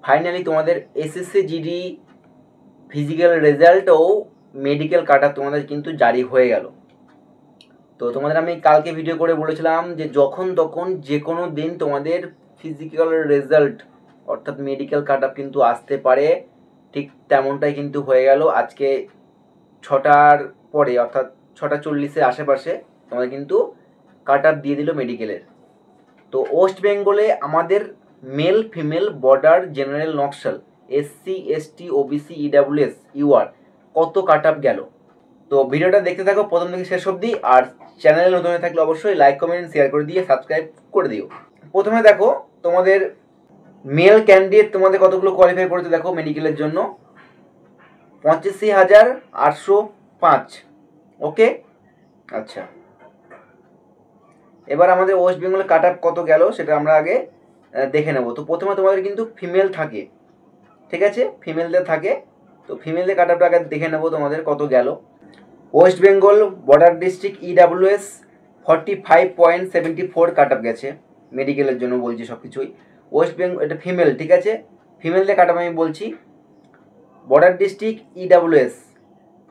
Finally তোমাদের SSC GD physical result ও medical কাট up তোমাদের কিন্তু জারি হয়ে গেল। তো তোমাদের আমি কালকে ভিডিও করে বলেছিলাম যে যখন তখন যে কোনো দিন তোমাদের ফিজিক্যাল রেজাল্ট অর্থাৎ মেডিকেল কাট আপ কিন্তু আসতে পারে। ঠিক তেমনটাই কিন্তু হয়ে গেল। আজকে 6টার পরে অর্থাৎ 6:40-এর আশেপাশে তোমাদের কিন্তু কাট আপ দিয়ে দিল মেডিকেলের। তো ওয়েস্ট বেঙ্গলে আমাদের male female border general Naxal SC ST OBC EWS UR কত কাট আপ গেল। তো ভিডিওটা দেখতে থাকো প্রথম থেকে শেষ অবধি। আর চ্যানেলে নতুন হয়ে থাকলে অবশ্যই লাইক কমেন্ট শেয়ার করে দিয়ে সাবস্ক্রাইব করে দিও। প্রথমে দেখো তোমাদের মেল ক্যান্ডিডেট তোমাদের কতগুলো কোয়ালিফাই করেছে দেখো মেডিকেলের জন্য 85,805। ওকে, আচ্ছা, এবার আমাদের ওয়েস্ট বেঙ্গলে কাট আপ কত গেল সেটা আমরা আগে দেখে নেব। তো প্রথমে তোমাদের কিন্তু ফিমেল থাকে, ঠিক আছে, ফিমেলদের থাকে। তো ফিমেলদের কাট আপটা আগে দেখে নেব তোমাদের কত গেল। West Bengal border district EWS 45.74 cut up গেছে মেডিকেলের জন্য, বলছি সব কিছুই। ওয়েস্ট বেঙ্গল এটা ফিমেল, ঠিক আছে, ফিমেলদের কাট আপ আমি বলছি। বর্ডার ডিস্ট্রিক্ট ইডাব্লিউএস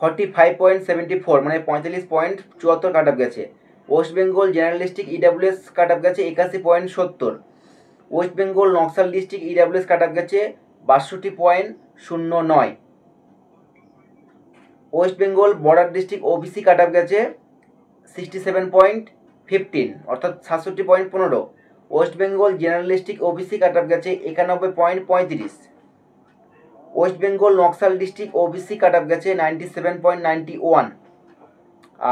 45.74 মানে 45.74 কাট আপ গেছে। West Bengal general district EWS cut up গেছে 81.70। West Bengal Naxal district EWS cut up গেছে 62.09। West Bengal border district OBC cut up গেছে 67.15 অর্থাৎ 67.15। West Bengal general district OBC cut up গেছে 91.35। West Bengal Naxal district OBC cut up গেছে 97.91।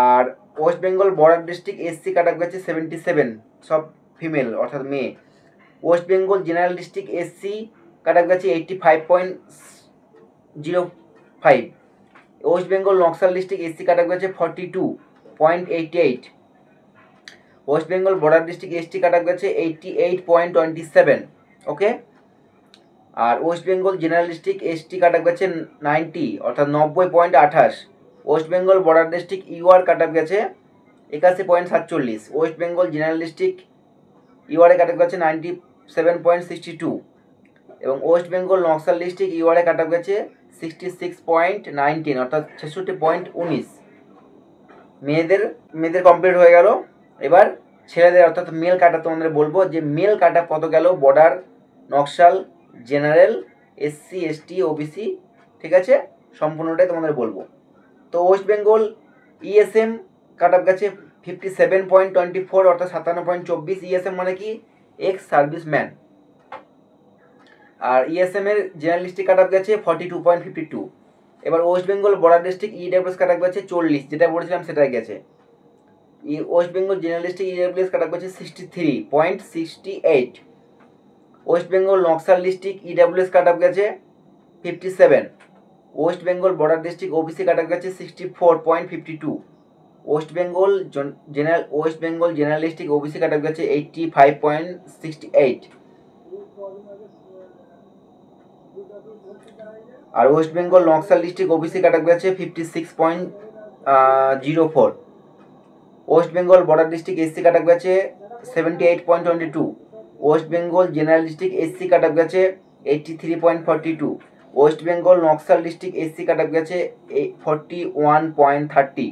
আর West Bengal border district SC cut up গেছে 77, সব female অর্থাৎ মেয়ে। West Bengal general district SC cut up গেছে 85.05। West Bengal Naxal district SC cut up গেছে 42.88। West Bengal border district ST cut up গেছে 88.27। ওকে, আর West Bengal general district ST cut up গেছে 90 অর্থাৎ 90.28। West Bengal border district UR cut up গেছে 81.47। West Bengal general district UR cut up গেছে 97.62 এবং West Bengal Naxal district UR cut up গেছে 66.19 অর্থাৎ 66.19। মেয়েদের কমপ্লিট হয়ে গেল। এবার ছেলেদের অর্থাৎ মেল কাট আপ তোমাদের বলবো যে মেল কাট আপ কত গেল border Naxal general SC ST OBC, ঠিক আছে, সম্পূর্ণটাই তোমাদের বলবো। তো West Bengal ESM cut up গেছে 57.24 অর্থাৎ 57.24। ইএসএম মানে কি এক্স সার্ভিসম্যান। আর ইএসএম এর জেনারেল ডিস্ট্রিক্ট কাট আপ গেছে 42.52। এবার West Bengal border district EWS cut up গেছে 40, যেটা বলেছিলাম সেটাই গেছে। West Bengal general district EWS cut up গেছে 63.68। West Bengal Naxal district EWS cut up গেছে 57। West Bengal border district OBC cut up গেছে 64.52। West Bengal general district OBC cut up গেছে 85.68। আর West Bengal Naxal district OBC cut up গেছে 56.04। West Bengal border district SC cut up গেছে 78.22। West Bengal general district SC cut up গেছে 83.42। West Bengal Naxal district SC cut up গেছে 41.30।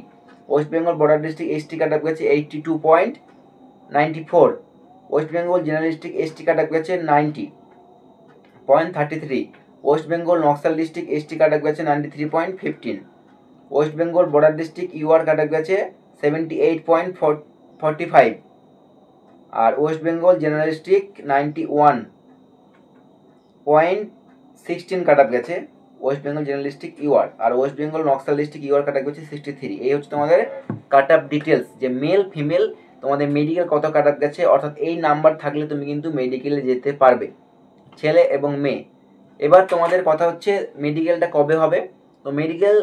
West Bengal border district ST cut up গেছে 82.94। West Bengal general district ST cut up গেছে 90.33। West Bengal Naxal district ST cut up গেছে 93.15। West Bengal border district UR cut up গেছে 78.45। আর West Bengal general district 91.16 cut up গেছে West Bengal general district UR. আর West Bengal Naxal district UR cut up গেছে 63। এই হচ্ছে তোমাদের কাট আপ ডিটেলস, যে মেল ফিমেল তোমাদের মেডিকেল কত কাট আপ গেছে। অর্থাৎ এই নাম্বার থাকলে তুমি কিন্তু মেডিকেলে যেতে পারবে, ছেলে এবং মেয়ে। এবার তোমাদের কথা হচ্ছে মেডিকেলটা কবে হবে। তো মেডিকেল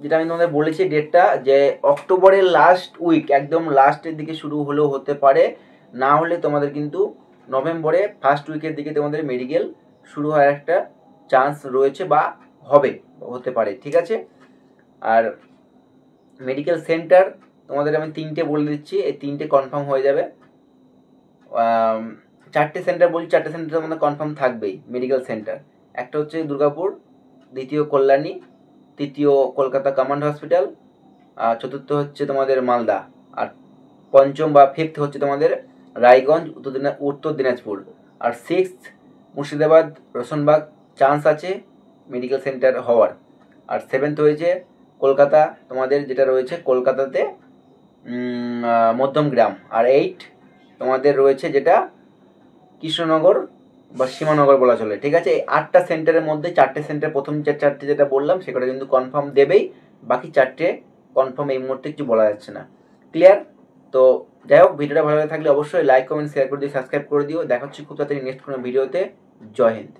যেটা আমি তোমাদের বলেছি ডেটটা, যে অক্টোবরের লাস্ট উইক, একদম লাস্টের দিকে শুরু হলেও হতে পারে, না হলে তোমাদের কিন্তু নভেম্বরে ফার্স্ট উইকের দিকে তোমাদের মেডিকেল শুরু হওয়ার একটা চান্স রয়েছে বা হতে পারে, ঠিক আছে। আর মেডিকেল সেন্টার তোমাদের আমি 3টে বলে দিচ্ছি, এই 3টে কনফার্ম হয়ে যাবে। চারটে সেন্টার বলছি, চারটে সেন্টার আমাদের কনফার্ম থাকবেই মেডিকেল সেন্টার। একটা হচ্ছে দুর্গাপুর, দ্বিতীয় কল্যাণী, তৃতীয় কলকাতা কমান্ড হসপিটাল, আর চতুর্থ হচ্ছে তোমাদের মালদা, আর পঞ্চম বা ফিফথ হচ্ছে তোমাদের রায়গঞ্জ উত্তর দিনাজপুর, আর সিক্সথ মুর্শিদাবাদ রোশনবাগ চান্স আছে মেডিকেল সেন্টার হওয়ার, আর সেভেন্থ হয়েছে কলকাতা তোমাদের যেটা রয়েছে কলকাতাতে মধ্যমগ্রাম, আর এইট তোমাদের রয়েছে যেটা কৃষ্ণনগর বা সীমানগর বলা চলে। ঠিক আছে, এই 8টা সেন্টারের মধ্যে 4টে সেন্টার, প্রথম যে 4টে যেটা বললাম সেটা কিন্তু কনফার্ম দেবেই, বাকি 4টে কনফার্ম এই মুহূর্তে কিছু বলা যাচ্ছে না। ক্লিয়ার? তো যাই হোক, ভিডিওটা ভালো লাগলে থাকলে অবশ্যই লাইক কমেন্ট শেয়ার করে দিও, সাবস্ক্রাইব করে দিও। দেখা হচ্ছে খুব তাড়াতাড়ি নেক্সট কোনো ভিডিওতে। জয় হিন্দ।